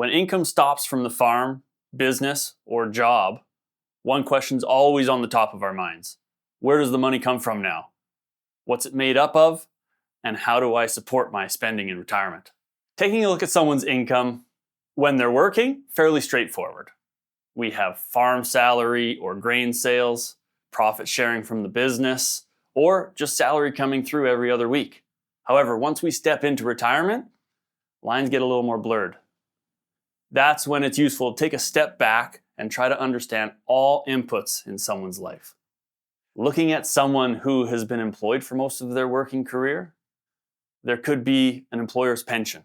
When income stops from the farm, business, or job, one question's always on the top of our minds. Where does the money come from now? What's it made up of? And how do I support my spending in retirement? Taking a look at someone's income when they're working, fairly straightforward. We have farm salary or grain sales, profit sharing from the business, or just salary coming through every other week. However, once we step into retirement, lines get a little more blurred. That's when it's useful to take a step back and try to understand all inputs in someone's life. Looking at someone who has been employed for most of their working career, there could be an employer's pension,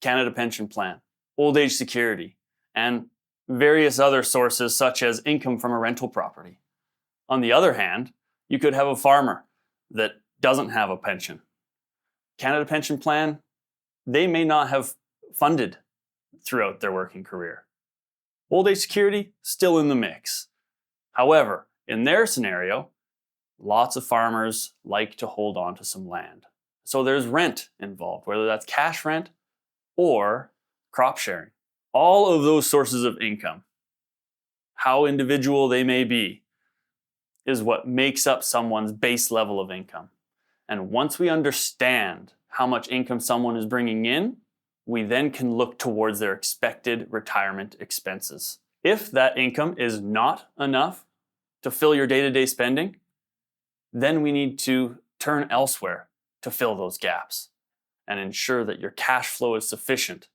Canada Pension Plan, old age security, and various other sources such as income from a rental property. On the other hand, you could have a farmer that doesn't have a pension. Canada Pension Plan, they may not have funded throughout their working career. Old age security, still in the mix. However, in their scenario, lots of farmers like to hold on to some land. So there's rent involved, whether that's cash rent or crop sharing. All of those sources of income, how individual they may be, is what makes up someone's base level of income. And once we understand how much income someone is bringing in, we then can look towards their expected retirement expenses. If that income is not enough to fill your day-to-day spending, then we need to turn elsewhere to fill those gaps and ensure that your cash flow is sufficient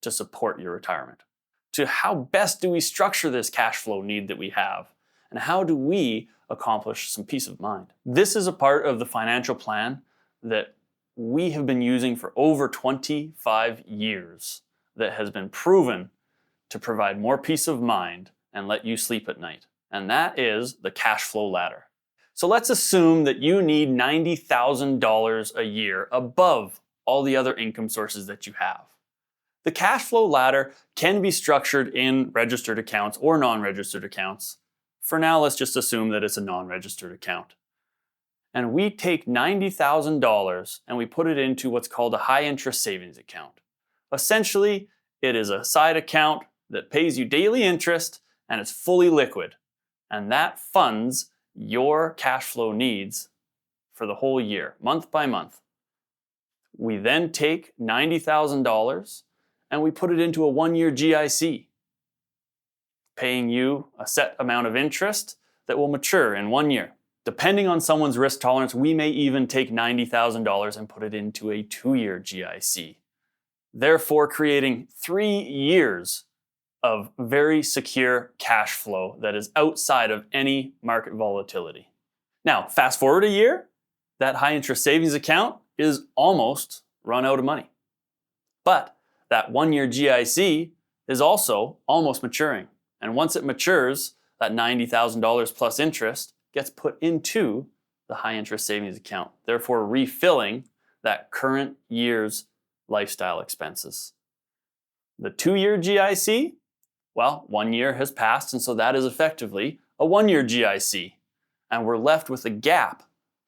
to support your retirement. To how best do we structure this cash flow need that we have? And how do we accomplish some peace of mind? This is a part of the financial plan that we have been using for over 25 years that has been proven to provide more peace of mind and let you sleep at night. And that is the cash flow ladder. So let's assume that you need $90,000 a year above all the other income sources that you have. The cash flow ladder can be structured in registered accounts or non-registered accounts. For now, let's just assume that it's a non-registered account. And we take $90,000 and we put it into what's called a high interest savings account. Essentially, it is a side account that pays you daily interest and it's fully liquid. And that funds your cash flow needs for the whole year, month by month. We then take $90,000 and we put it into a 1-year GIC, paying you a set amount of interest that will mature in 1 year. Depending on someone's risk tolerance, we may even take $90,000 and put it into a 2-year GIC, therefore creating 3 years of very secure cash flow that is outside of any market volatility. Now, fast forward a year, that high interest savings account is almost run out of money. But that 1-year GIC is also almost maturing. And once it matures, that $90,000 plus interest gets put into the high interest savings account, therefore refilling that current year's lifestyle expenses. The 2-year GIC, well, 1 year has passed, and so that is effectively a 1-year GIC, and we're left with a gap.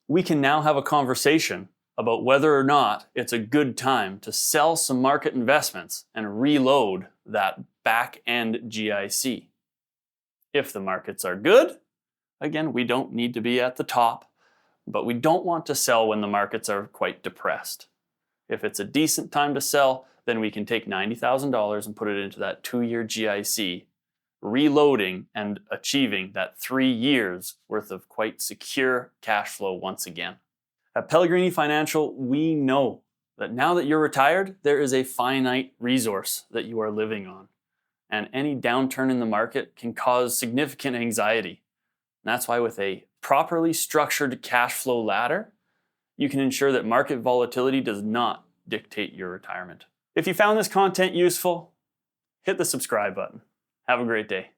We can now have a conversation about whether or not it's a good time to sell some market investments and reload that back-end GIC. If the markets are good, again, we don't need to be at the top, but we don't want to sell when the markets are quite depressed. If it's a decent time to sell, then we can take $90,000 and put it into that 2-year GIC, reloading and achieving that 3 years worth of quite secure cash flow once again. At Pellegrini Financial, we know that now that you're retired, there is a finite resource that you are living on. And any downturn in the market can cause significant anxiety. And that's why with a properly structured cash flow ladder, you can ensure that market volatility does not dictate your retirement. If you found this content useful, hit the subscribe button. Have a great day.